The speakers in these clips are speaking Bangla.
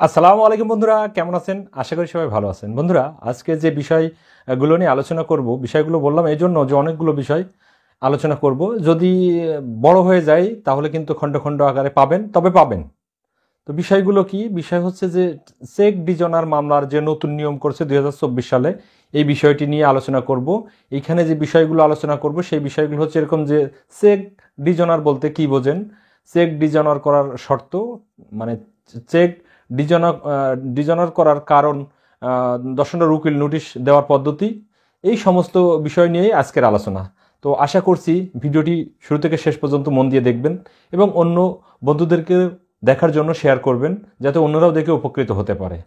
আসসালামু আলাইকুম বন্ধুরা, কেমন আছেন? আশা করি সবাই ভালো আছেন। বন্ধুরা, আজকে যে বিষয়গুলো নিয়ে আলোচনা করব, বিষয়গুলো বললাম এই জন্য যে অনেকগুলো বিষয় আলোচনা করব। যদি বড় হয়ে যায় তাহলে কিন্তু খণ্ড খণ্ড আকারে পাবেন, তবে পাবেন। তো বিষয়গুলো কি? বিষয় হচ্ছে যে চেক ডিজনার মামলার যে নতুন নিয়ম করছে 2024 সালে, এই বিষয়টি নিয়ে আলোচনা করব। এইখানে যে বিষয়গুলো আলোচনা করব সেই বিষয়গুলো হচ্ছে এরকম যে চেক ডিজনার বলতে কি বোঝেন, চেক ডিজনার করার শর্ত, মানে চেক ডিজনার ডিজনার করার কারণ, দর্শনের উকিল নোটিশ দেওয়ার পদ্ধতি, এই সমস্ত বিষয় নিয়েই আজকের আলোচনা। তো আশা করছি ভিডিওটি শুরু থেকে শেষ পর্যন্ত মন দিয়ে দেখবেন এবং অন্য বন্ধুদেরকে দেখার জন্য শেয়ার করবেন, যাতে অন্যরাও দেখে উপকৃত হতে পারে।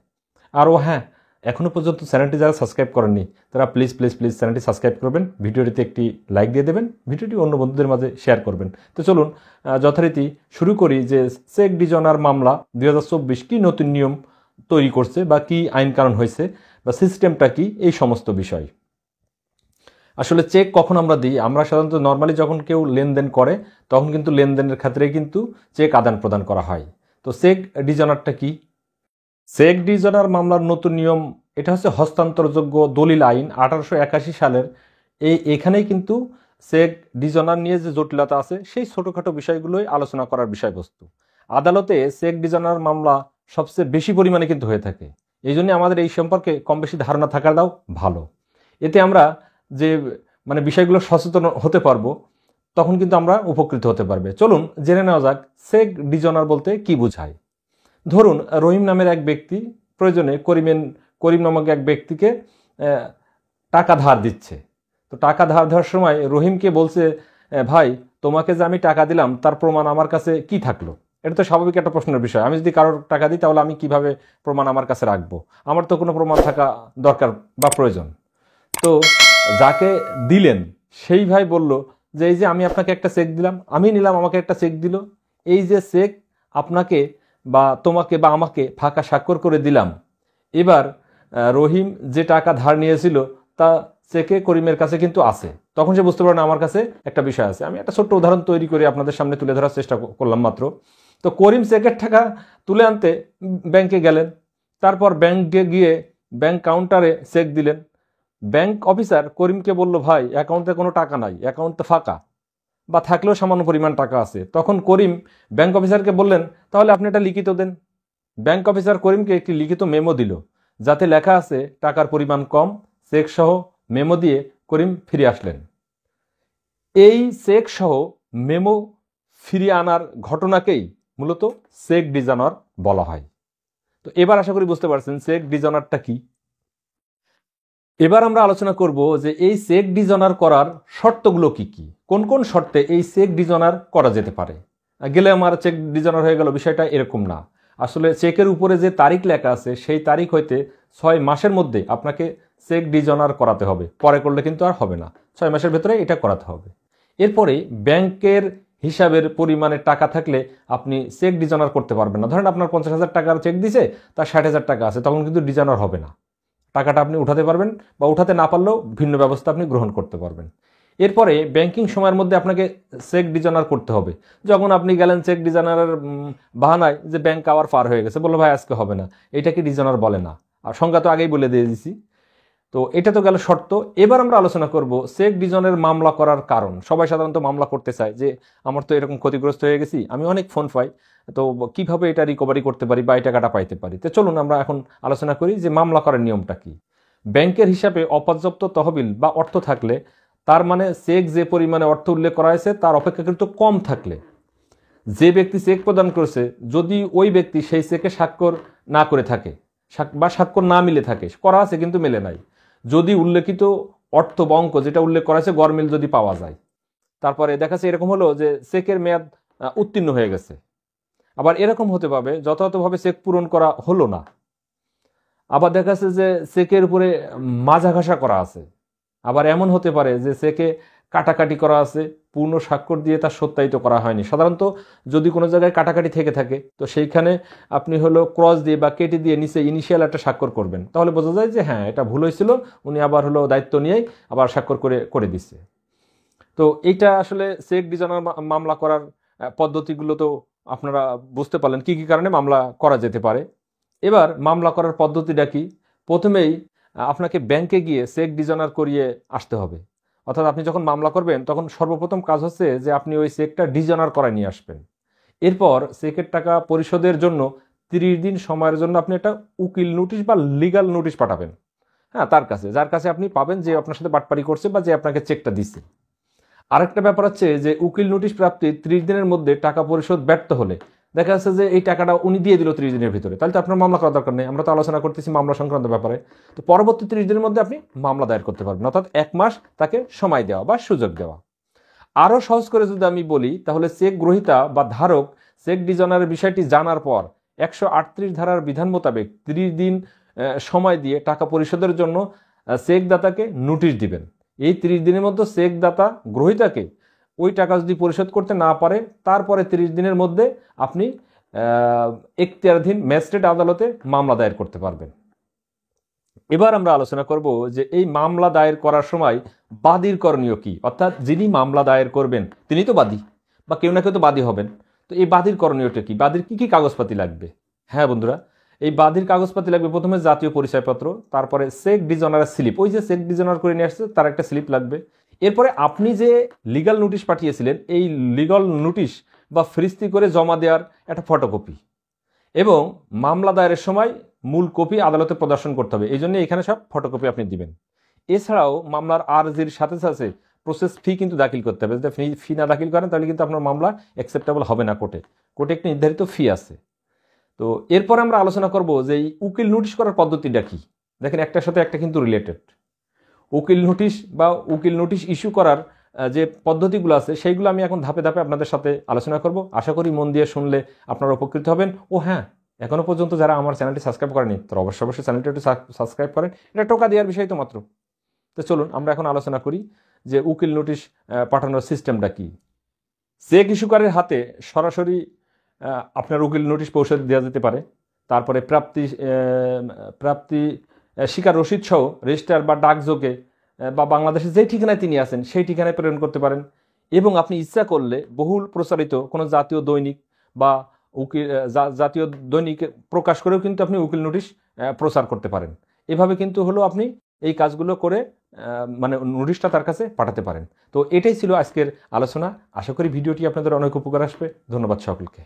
আরও হ্যাঁ, এখনও পর্যন্ত চ্যানেলটি যারা সাবস্ক্রাইব করেননি তারা প্লিজ প্লিজ প্লিজ চ্যানেলটি সাবস্ক্রাইব করবেন, ভিডিওটিতে একটি লাইক দিয়ে দেবেন, ভিডিওটি অন্য বন্ধুদের মাঝে শেয়ার করবেন। তো চলুন যথারীতি শুরু করি যে চেক ডিজনার মামলা 2024 কি নতুন নিয়ম তৈরি করছে বা কি আইন কানুন হয়েছে বা সিস্টেমটা কি, এই সমস্ত বিষয়। আসলে চেক কখন আমরা দিই? আমরা সাধারণত নর্মালি যখন কেউ লেনদেন করে তখন কিন্তু লেনদেনের ক্ষেত্রে কিন্তু চেক আদান প্রদান করা হয়। তো চেক ডিজনারটা কি? চেক ডিজনার মামলার নতুন নিয়ম, এটা হচ্ছে হস্তান্তরযোগ্য দলিল আইন 1881 সালের। এখানেই কিন্তু চেক ডিজনার নিয়ে যে জটিলতা আছে সেই ছোটোখাটো বিষয়গুলোই আলোচনা করার বিষয়বস্তু। আদালতে চেক ডিজনার মামলা সবচেয়ে বেশি পরিমাণে কিন্তু হয়ে থাকে। এই জন্য আমাদের এই সম্পর্কে কম বেশি ধারণা থাকাটাও ভালো। এতে আমরা যে বিষয়গুলো সচেতন হতে পারবো, তখন কিন্তু আমরা উপকৃত হতে পারবে। চলুন জেনে নেওয়া যাক চেক ডিজনার বলতে কি বোঝায়। ধরুন রহিম নামের এক ব্যক্তি প্রয়োজনে করিম নামক এক ব্যক্তিকে টাকা ধার দিচ্ছে। তো টাকা ধার দেওয়ার সময় রহিমকে বলছে, ভাই, তোমাকে যে আমি টাকা দিলাম তার প্রমাণ আমার কাছে কি থাকলো? এটা তো স্বাভাবিক একটা প্রশ্নের বিষয়। আমি যদি কারোর টাকা দিই তাহলে আমি কিভাবে প্রমাণ আমার কাছে রাখবো? আমার তো কোনো প্রমাণ থাকা দরকার বা প্রয়োজন। তো যাকে দিলেন সেই ভাই বলল যে এই যে আমি আপনাকে একটা চেক দিলাম, আমি নিলাম, আমাকে একটা চেক দিল, এই যে চেক আপনাকে বা তোমাকে বা আমাকে ফাঁকা স্বাক্ষর করে দিলাম। এবার রহিম যে টাকা ধার নিয়েছিল তা চেকে করিমের কাছে কিন্তু আছে। তখন সে বুঝতে পারে না আমার কাছে একটা বিষয় আছে। আমি একটা ছোট্ট উদাহরণ তৈরি করে আপনাদের সামনে তুলে ধরার চেষ্টা করলাম মাত্র। তো করিম চেকের টাকা তুলে আনতে ব্যাংকে গেলেন। তারপর ব্যাংকে গিয়ে ব্যাংক কাউন্টারে চেক দিলেন। ব্যাংক অফিসার করিমকে বলল, ভাই, অ্যাকাউন্টে কোনো টাকা নাই, অ্যাকাউন্ট তো ফাঁকা, বা থাকলেও সামান্য পরিমাণ টাকা আছে। তখন করিম ব্যাংক অফিসারকে বললেন, তাহলে আপনি এটা লিখিত দেন। ব্যাংক অফিসার করিমকে একটি লিখিত মেমো দিল, যাতে লেখা আছে টাকার পরিমাণ কম। চেক সহ মেমো দিয়ে করিম ফিরে আসলেন। এই চেক সহ মেমো ফিরিয়ে আনার ঘটনাকেই মূলত চেক ডিজনার বলা হয়। তো এবার আশা করি বুঝতে পারছেন চেক ডিজনারটা কি। এবার আমরা আলোচনা করব যে এই চেক ডিজনার করার শর্তগুলো কি কি, কোন কোন শর্তে এই চেক ডিজনার করা যেতে পারে। গেলে আমার চেক ডিজনার হয়ে গেল, বিষয়টা এরকম না। আসলে চেকের উপরে যে তারিখ লেখা আছে সেই তারিখ হইতে 6 মাসের মধ্যে আপনাকে চেক ডিজনার করাতে হবে, পরে করলে কিন্তু আর হবে না। 6 মাসের ভেতরে এটা করাতে হবে। এরপরে ব্যাংকের হিসাবের পরিমাণে টাকা থাকলে আপনি চেক ডিজনার করতে পারবেন না। ধরেন আপনার 50,000 টাকার চেক দিছে, তার 60,000 টাকা আছে, তখন কিন্তু ডিজনার হবে না। টাকাটা আপনি উঠাতে পারবেন বা উঠাতে না পারলেও ভিন্ন ব্যবস্থা আপনি গ্রহণ করতে পারবেন। এরপরে ব্যাংকিং সময়ের মধ্যে আপনাকে চেক ডিজনার করতে হবে। যখন আপনি গেলেন চেক ডিজনারের বাহানায় যে ব্যাংক আওয়ার পার হয়ে গেছে, বললো ভাই আজকে হবে না, এটাকে ডিজনার বলে না। আর সংজ্ঞা তো আগেই বলে দিয়ে দিছি। তো এটা তো গেল শর্ত। এবার আমরা আলোচনা করব চেক ডিজনের মামলা করার কারণ। সবাই সাধারণত মামলা করতে চায় যে আমার তো এরকম ক্ষতিগ্রস্ত হয়ে গেছি, আমি অনেক ফোন পাই, তো কিভাবে এটা রিকভারি করতে পারি বা এই টাকাটা পাইতে পারি। তো চলুন আমরা এখন আলোচনা করি যে মামলা করার নিয়মটা কি। ব্যাংকের হিসাবে অপর্যাপ্ত তহবিল বা অর্থ থাকলে, তার মানে চেক যে পরিমাণে অর্থ উল্লেখ করা হয়েছে তার অপেক্ষাকৃত কম থাকলে, যে ব্যক্তি চেক প্রদান করেছে যদি ওই ব্যক্তি সেই চেকে স্বাক্ষর না করে থাকে বা স্বাক্ষর না মিলে থাকে, করা আছে কিন্তু মেলে নাই, যদি উল্লেখিত অর্থ বা অঙ্ক যেটা উল্লেখ করা আছে গরমিল যদি পাওয়া যায়, তারপরে দেখা যাচ্ছে এরকম হলো যে চেকের মেয়াদ উত্তীর্ণ হয়ে গেছে। আবার এরকম হতে পারে যথাযথভাবে চেক পূরণ করা হলো না। আবার দেখা যাচ্ছে যে চেকের উপরে মাজা ঘষা করা আছে। আবার এমন হতে পারে যে চেকে কাটাকাটি করা আছে, পূর্ণ স্বাক্ষর দিয়ে তা সত্যায়িত করা হয়নি। সাধারণত যদি কোনো জায়গায় কাটাকাটি থেকে থাকে তো সেইখানে আপনি হলো ক্রস দিয়ে বা কেটে দিয়ে নিচে ইনিশিয়াল একটা স্বাক্ষর করবেন, তাহলে বোঝা যায় যে হ্যাঁ এটা ভুল হয়েছিল, উনি আবার হলো দায়িত্ব নিয়েই আবার স্বাক্ষর করে করে দিচ্ছে। তো এইটা আসলে চেক ডিজনার মামলা করার পদ্ধতিগুলো তো আপনারা বুঝতে পারলেন কি কি কারণে মামলা করা যেতে পারে। এবার মামলা করার পদ্ধতিটা কি? প্রথমেই আপনাকে ব্যাংকে গিয়ে চেক ডিজনার করিয়ে আসতে হবে। অর্থাৎ আপনি যখন মামলা করবেন তখন সর্বপ্রথম কাজ হচ্ছে যে আপনি ওই চেকটা ডিজনার করায় নিয়ে আসবেন। এরপর চেকের টাকা পরিশোধের জন্য 30 দিন সময়ের জন্য আপনি একটা উকিল নোটিশ বা লিগাল নোটিশ পাঠাবেন, হ্যাঁ, তার কাছে, যার কাছে আপনি পাবেন যে আপনার সাথে বাটপারি করছে বা যে আপনাকে চেকটা দিচ্ছে। আরেকটা ব্যাপার হচ্ছে যে উকিল নোটিশ প্রাপ্তির 30 দিনের মধ্যে টাকা পরিশোধ ব্যর্থ হলে দেখা যাচ্ছে যে এই টাকাটা উনি দিয়ে দিল 30 দিনের ভিতরে, তাহলে তো আপনার মামলা করার দরকার নেই। আমরা তো আলোচনা করতেছি মামলা সংক্রান্ত ব্যাপারে। তো পরবর্তী 30 দিনের মধ্যে আপনি মামলা দায়ের করতে পারবেন, অর্থাৎ 1 মাস তাকে সময় দেওয়া বা সুযোগ দেওয়া। আরও সহজ করে যদি আমি বলি তাহলে চেক গ্রহীতা বা ধারক চেক ডিজনারের বিষয়টি জানার পর 138 ধারার বিধান মোতাবেক 30 দিন সময় দিয়ে টাকা পরিশোধের জন্য চেক দাতাকে নোটিশ দিবেন। এই 30 দিনের মধ্যে চেক দাতা গ্রহীতাকে ওই টাকা যদি পরিশোধ করতে না পারে তারপরে 30 দিনের মধ্যে আপনি এখতিয়ারাধীন ম্যাজিস্ট্রেট আদালতে মামলা দায়ের করতে পারবেন। এবার আমরা আলোচনা করব যে এই মামলা দায়ের করার সময় বাদীর করণীয় কি, অর্থাৎ যিনি মামলা দায়ের করবেন তিনি তো বাদী বা কেউ না কেউ তো বাদী হবেন। তো এই বাদীর করণীয়টা কি, বাদীর কি কি কাগজপাতি লাগবে? হ্যাঁ বন্ধুরা, এই বাদীর কাগজপাতি লাগবে প্রথমে জাতীয় পরিচয়পত্র, তারপরে চেক ডিজনার স্লিপ, ওই যে চেক ডিজনার করে নিয়ে আসছে তার একটা স্লিপ লাগবে। এরপরে আপনি যে লিগাল নোটিশ পাঠিয়েছিলেন এই লিগাল নোটিশ বা ফিরিস্তি করে জমা দেওয়ার একটা ফটোকপি, এবং মামলা দায়েরের সময় মূল কপি আদালতে প্রদর্শন করতে হবে, এই জন্য এখানে সব ফটোকপি আপনি দিবেন। এছাড়াও মামলার আরজির সাথে সাথে প্রসেস ফি কিন্তু দাখিল করতে হবে। যদি ফি না দাখিল করেন তাহলে কিন্তু আপনার মামলা অ্যাকসেপ্টেবল হবে না কোর্টে, কোর্টে একটি নির্ধারিত ফি আছে। তো এরপর আমরা আলোচনা করব যে এই উকিল নোটিশ করার পদ্ধতিটা কি। দেখেন একটার সাথে একটা কিন্তু রিলেটেড। উকিল নোটিশ বা উকিল নোটিশ ইস্যু করার যে পদ্ধতিগুলো আছে সেইগুলো আমি এখন ধাপে ধাপে আপনাদের সাথে আলোচনা করব। আশা করি মন দিয়ে শুনলে আপনারা উপকৃত হবেন। ও হ্যাঁ, এখনো পর্যন্ত যারা আমার চ্যানেলটি সাবস্ক্রাইব করেনি তারা অবশ্যই অবশ্যই চ্যানেলটি একটু সাবস্ক্রাইব করেন, এটা টোকা দেওয়ার বিষয় তো মাত্র। তো চলুন আমরা এখন আলোচনা করি যে উকিল নোটিশ পাঠানোর সিস্টেমটা কি। চেক ইস্যুকারের হাতে সরাসরি আপনার উকিল নোটিশ পৌঁছে দেওয়া যেতে পারে। তারপরে প্রাপ্তি স্বীকার রসিদ সহ রেজিস্টার বা ডাকযোগে বা বাংলাদেশের যেই ঠিকানায় তিনি আছেন সেই ঠিকানায় প্রেরণ করতে পারেন। এবং আপনি ইচ্ছা করলে বহুল প্রচারিত কোনো জাতীয় দৈনিক বা উকিল জাতীয় দৈনিকে প্রকাশ করেও কিন্তু আপনি উকিল নোটিশ প্রচার করতে পারেন। এভাবে কিন্তু হলো আপনি এই কাজগুলো করে মানে নোটিশটা তার কাছে পাঠাতে পারেন। তো এটাই ছিল আজকের আলোচনা। আশা করি ভিডিওটি আপনাদের অনেক উপকার আসবে। ধন্যবাদ সকলকে।